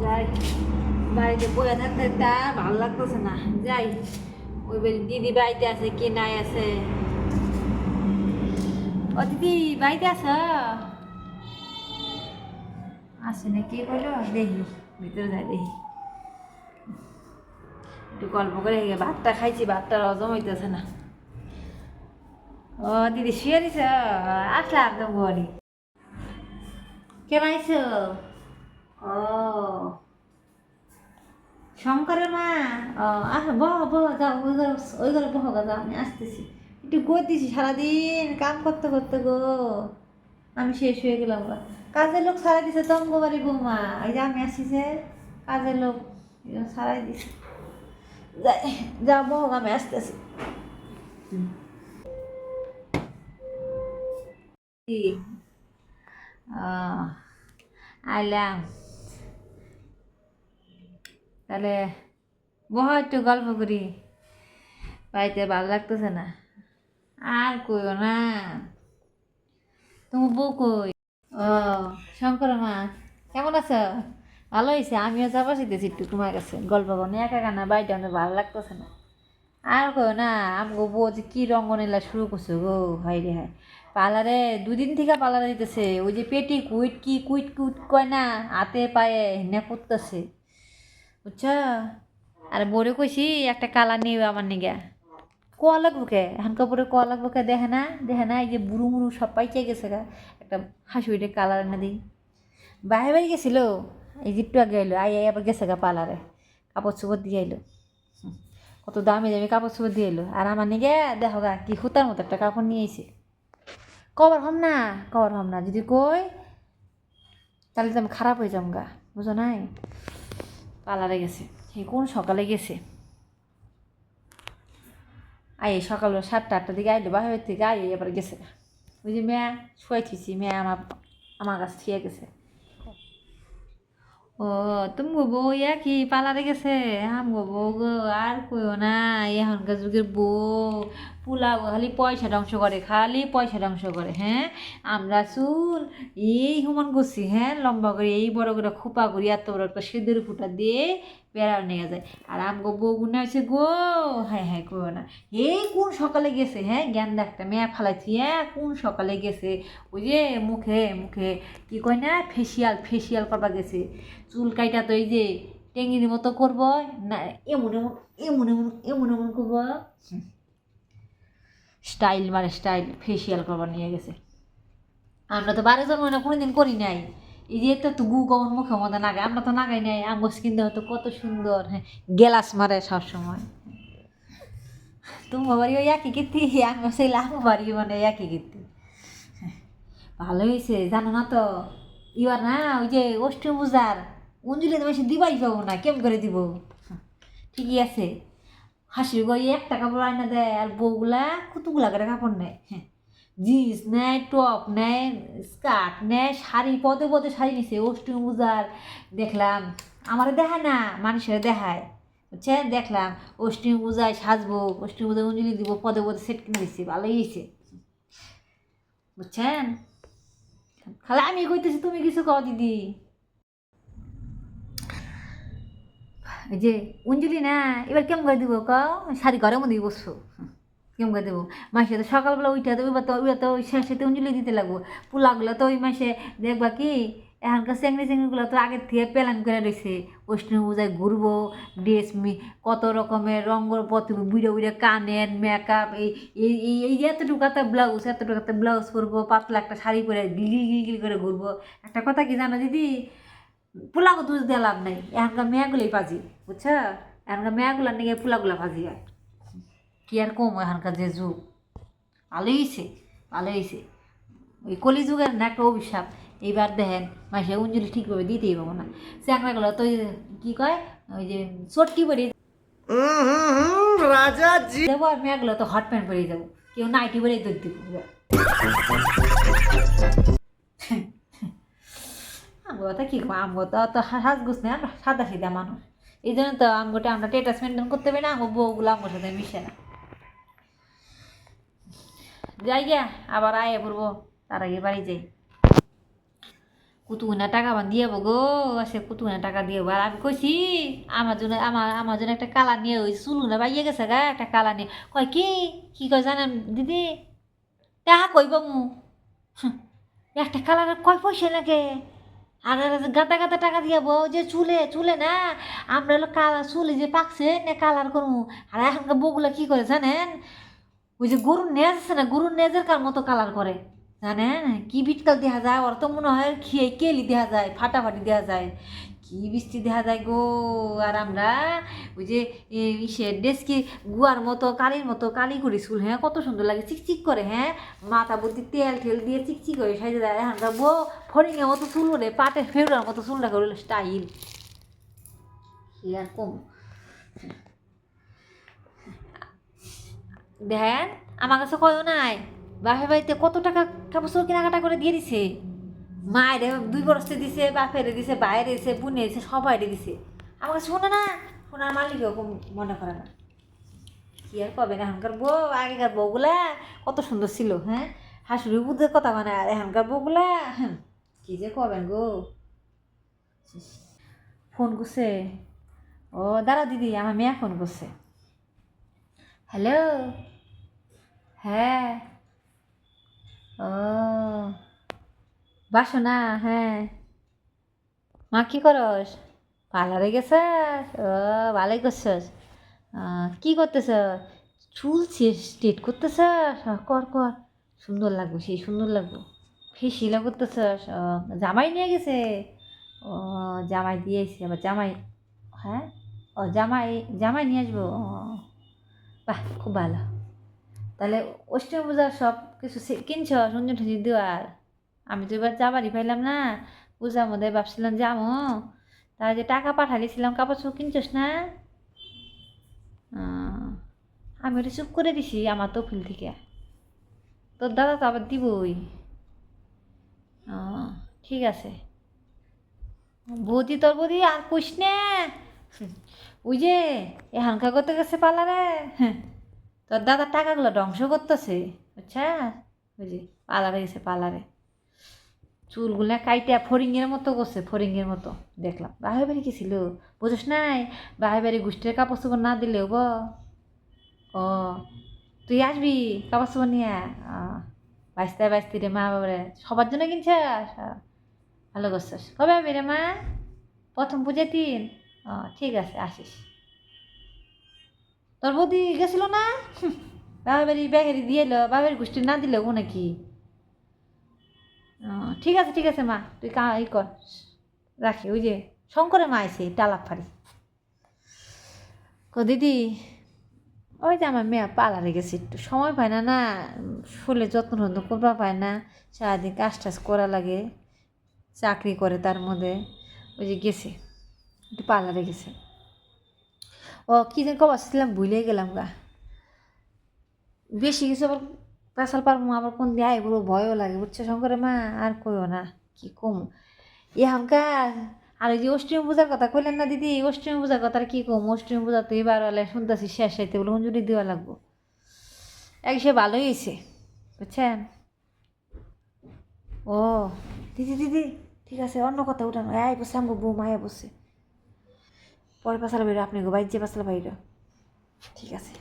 যাই, বাড়িতে বসে থাকতে তা ভালো লাগতেছে না, যাই ওই দিদি বাড়িতে আছে কি নাই আছে। ও দিদি বাড়িতে আছো? আসে না কি করলো দেখি, ভিতরে যাই দেখি, একটু গল্প করে ভাতটা খাইছি, ভাতটা হজম হইতেছে না। ও দিদি শুয়ে দিছ? আসলাম তো ঘরে। কেমন আইছো? ও শঙ্করের মা? ও আসো, বহ বহ, যাও ওই ঘরে বহ গা, যাও আমি আসতেছি। একটু করতেছি সারাদিন কাম করতে করতে গো, আমি শেষ হয়ে গেলাম গা। কাজের লোক সারাই দিছে তঙ্গ বাড়ি বৌমা, এই যে আমি আসিছে কাজের লোক সারাই দিছে। যাই, যাও বহ গা, আমি আসতেছি। কি? আইলাম তাহলে, বহ একটু গল্প করি, বাড়িতে ভালো লাগতেছে না। আর কইও না, তোমার বউ কই? ও শঙ্কর মা, কেমন আছো? ভালো হয়েছে, আমিও যাবো শিখতেছি একটু তোমার কাছে গল্প করনে, একা কানা বাড়িটা আমাদের ভালো লাগতেছে না। আর কইও না, আমগো বউ যে কি রঙ্গনীলা শুরু করছে গো, হাই রে হাই। পার্লারে দুদিন থেকে পার্লারে দিতেছে, ওই যে পেটি কুইট কি কুইট কুইট কয় না, হাতে পায়ে হিনে করতেছে, বুঝছো? আর বউরে কইছি একটা কালার নিয়ে আমার নিগা, কোয়া লাগবো কে এখন কাপড়ে, কোয়া লাগবো কে, দেখে না দেখে না, এই যে বুড়ু মুড়ু সব পাইচে গেছে গা, একটা হাসুইটে কালার এনে দিই। বাইরে বাড়ি গেছিল, এই যে একটু আগে এলো, আবার গেছে গা পার্লারে, কাপড় চোপড় দিয়ে এলো। কত দামি দামি কাপড় চোপড় দিয়ে এলো, আর আমার নিগে দেখো গা কি সুতার মতো একটা কাপড় নিয়ে এসে। কবার হম না, কবার হম না, যদি কই তাহলে তো আমি খারাপ হয়ে যাম গা, বুঝো নাই? পার্লারে গেছে, এই কোন সকালে গেছে, সকাল 7টা-8টার দিকে আইলো বাহির থেকে, এবার গেছে। ওই যে মেয়া শুয়াই থিছি, মেয়া আমার কাছে থিয়ে গেছে। ও তুমি বউ কি পালারে গেছে? বউ গো, আর কইও না, এখনকার যুগের বউ পোলা খালি পয়সা ধ্বংস করে, খালি পয়সা ধ্বংস করে। হ্যাঁ, আমরা চুল এই সমান করছি, হ্যাঁ লম্বা করে, এই বড় করে খোপা করি, এত বড় একটা সিঁদুর ফুটা দিয়ে বেড়াও নিয়ে যায়। আর আমগো বউ গুনে হয়েছে গো, হ্যাঁ হ্যাঁ কইও না, এই কোন সকালে গেছে, হ্যাঁ জ্ঞান একটা মেয়া ফালাইছি, হ্যাঁ কোন সকালে গেছে, ওই যে মুখে মুখে কি কয় না, ফেসিয়াল ফেসিয়াল করবা গেছে। চুল কাইটা তো এই যে টেঙ্গির মতো করবো না, এমন এমন এমন এমন এমন এমন করবো, স্টাইল মানে স্টাইল ফেসিয়াল করবার নিয়ে গেছে। আমরা তো 12 জন মনে কোনোদিন করি নাই, এই যে তো গু কমন মুখের মধ্যে নাগায়, আমরা তো নাগাই নাই, আমার স্কিন দেওয়া তো কত সুন্দর, হ্যাঁ গেলাস মারে সবসময়। তোমার বাড়ি ওই একই কীর্তি, আমার সেই আমার বাড়ি মানে একই কীর্তি। ভালো হয়েছে জানো না তো, এবার না ওই যে অষ্টমপূজার অঞ্জলি তো বেশি দিবাই পাবো না, কেমন করে দিব? ঠিকই আছে, হাসির গড়ি একটা কাপড় আয়না দেয়, আর বউগুলা কতগুলা করে কাপড় নেয়, হ্যাঁ জিন্স নেয়, টপ নেয়, স্কার্ট নেয়, শাড়ি পদে পদে শাড়ি নিছে অষ্টমপূজার। দেখলাম, আমার দেখায় না, মানুষের দেখায়, বুঝছেন? দেখলাম অষ্টমী পূজায় সাজবো, অষ্টমী পূজায় অঞ্জলি দিব, পদে পদে সেট কিনে দিচ্ছি, ভালোই হয়েছে, বুঝছেন? খালি আমি কইতেছি, তুমি কিছু কও দিদি। এই যে অঞ্জলি না, এবার কেমন করে দিব কও, শাড়ি ঘরের মধ্যেই বসছো, কেমন করে দেবো? মাসে তো সকালবেলা উঠে তো ওইবার তো ওই শেষে অঞ্জলি দিতে লাগবো, পোলাগুলো তো ওই মাসে দেখবা কি, এখনকার চেংড়ি চেংড়িগুলো তো আগের থেকে প্ল্যান করে রয়েছে, অষ্টমী পূজায় ঘুরবো, ড্রেস কত রকমের রঙের পত্র, বুড়ে বুড়ে কানের মেকআপ, এই এই এই এই যে এতটুকাতে ব্লাউজ, এতটুকাতে ব্লাউজ পরবো, পাতলা একটা শাড়ি পরে গিল গিল গিল করে ঘুরবো। একটা কথা কি জানো দিদি, পোলাগো দোষ দিয়ে লাভ নাই, এখনকার মেয়েগুলোই পাজি, বুঝছো? এখনকার মেয়েগুলার নিয়ে পোলাগুলা ভাজি হয়, কি আর কম, এখনকার যে যুগ, ভালো হয়েছে, ভালো হয়েছে। ওই কলিযুগের না একটা অভিশাপ, এইবার দেখেন মাসে অঞ্জলি ঠিকভাবে দিতেই পাবো না, চ্যাংড়াগুলো তো কি কয়, ওই যে চটকি পরে রাজা জি দেবো, আর মেয়েগুলো তো হট প্যান্ট পরে যাবো, কেউ নাইটি পরে দৌড় দিব। আমগো কথা কি কম, আমগো তো অত সাজগুজ নেই, আমরা সাদা সিধা মানুষ, এই জন্য তো আমগোটা আমরা টেটাস মেনটেন করতে পারি না, আমগো বউগুলো আমগোর সাথে মিশে না। যাই গিয়া আবার আয়ে পড়বো, তার আগে বাড়ি যাই। কুতুগুনা টাকা দিয়ে যাবো গো, সে কুতুগুনা টাকা দিয়ে যাবো। আর আমি কইছি আমার জন্য একটা কালার নিয়ে, ওই চুলগুনা বাইয়ে গেছে গা, একটা কালার নিয়ে। কয় কি কি কয় জানেন দিদি, টাকা কইব মু, একটা কালারের কয় পয়সা লাগে? আর গাদা গাদা টাকা দিয়ে যাবো যে চুলে চুলে না, আমরা হলো কালার চুলে যে পাকছে না কালার করবো। আর এখনকার বউগুলা কি করে জানেন, ওই যে গরুর নেজ আছে না, গরুর নেজের কার মতো কালার করে জানেন, কি বিটকাল দেখা যায়, ওর তো মনে হয় খেয়ে কেলি দেখা যায়, ফাটাফাটি দেখা যায়, কি বৃষ্টি দেখা যায় গো। আর আমরা ওই যে ইসের ডেস্কি গুয়ার মতো কালির মতো কালি করি চুল, হ্যাঁ কত সুন্দর লাগে, চিকচিক করে, হ্যাঁ মাথা বুদ্ধি তেল ঠেল দিয়ে চিকচিক করে সাইজে দেয়। এখনকার বউ ফড়িংয়ের মতো চুল করে, পাটে ফেউরার মতো চুলটা করে স্টাইল, কি আর কম। দেখেন আমার কাছে কয়ও নাই, বাপের বাড়িতে কত টাকা কাপড় চোপড় কেনাকাটা করে দিয়ে দিছে, মায়ের 2 বরসে দিছে, বাপেরে দিছে, বাইরে দিছে, বুনে দিছে, সবাই দিছে। আমার কাছে শোনে না, শোনার মালিকও মনে করে না। কি আর কবেন, এখনকার বউ আগেকার বউগুলা কত সুন্দর ছিল, হ্যাঁ হাসুরি বুদ্ধের কথা মানে। আর এখনকার বউগুলা কি যে কবেন গো। ফোন করছে, ও দাঁড়া দিদি, আমার মেয়ে ফোন করছে। হ্যালো, হ্যাঁ, ও বাসনা, হ্যাঁ মা কি করস, পার্লারে গেছস, ও ভালোই করছস। কি করতেছ, চুল স্ট্রেট করতেছ, কর কর, সুন্দর লাগবো, সেই সুন্দর লাগবো, ফেসিলা করতেছস। জামাই নিয়ে গেছে, ও জামাই দিয়েছে আবার জামাই, হ্যাঁ ও জামাই জামাই নিয়ে আসবো, ও বাহ খুব ভালো। তাহলে অষ্টমী পূজার সব কিছু কিনছ সঞ্জন ঠঞ্জন দেওয়ার? আমি তো এবার যাবারই পাইলাম না, পূজার মধ্যে ভাবছিলাম যাবো, তাই যে টাকা পাঠালিছিলাম কাপড় চোপড় কিনছস না? আমি ওটা চুপ করে দিছি আমার তফিল থেকে, তোর দাদা তো আবার দিবই। ঠিক আছে বৌদি, তোর বৌদি আর কইস না, ওই যে এখানকার করতে গেছে পার্লারে, তোর দাদার টাকাগুলো ধ্বংস করতেছে, বুঝছা, ওই যে পার্লারে গেছে, পার্লারে চুলগুলা কাইটা ফড়িংয়ের মতো করছে, ফড়িংয়ের মতো দেখলাম। বাহের বাড়ি গেছিল, বুঝোস নাই, বাহের বাড়ি গোষ্ঠীর কাপড় চোপড় না দিলেও গো। ও তুই আসবি কাপড় চোপড় নিয়ে, বাইশটায় বাইশটি রে মা বাবারে সবার জন্য কিনছে, ভালো করছিস। কবে আসবি রে মা, প্রথম পূজার দিন? ঠিক আছে আসিস। তোর বৌদি গেছিল না, বাবার বাড়ি ব্যাগেরি দিয়ে এলো, বাবার গোষ্ঠী না দিলেও নাকি। ঠিক আছে ঠিক আছে মা, তুই ই কর, রাখি। ওই যে শঙ্করের মা আইছে টালাপ ফাড়ি, দিদি ওই যে আমার মেয়ে পার্লারে গেছে, একটু সময় পায় না, না শরীরে যত্ন টত্ন করবা পায় না, সারাদিন কাজ টাজ করা লাগে, চাকরি করে তার মধ্যে, ওই যে গেছে একটু পার্লারে গেছে। ও কী যেন কবার ছিলাম ভুলে গেলাম গা, বেশি কিছু আবার পেশাল পারবো আবার কোন দিয়ে এগুলো ভয়ও লাগে, বুঝছো শঙ্করের মা, আর কইও না কি কম এখনকার। আর ওই যে অষ্টমী পূজার কথা কইলেন না দিদি, অষ্টমী পূজার কথা আর কি কম, অষ্টমী পূজা তো এবার হলে শুনতেছি শেষ হইতে বলে হুঞ্জুরি দেওয়া লাগবো, সে ভালোই হয়েছে বুঝছেন। ও দিদি দিদি ঠিক আছে, অন্য কথা উঠানো, এই বসে আমগো বউ মায়া বসে, পরে পাশাল বাইরে আপনি গো বাইর যে পাশাল বাইরে, ঠিক আছে।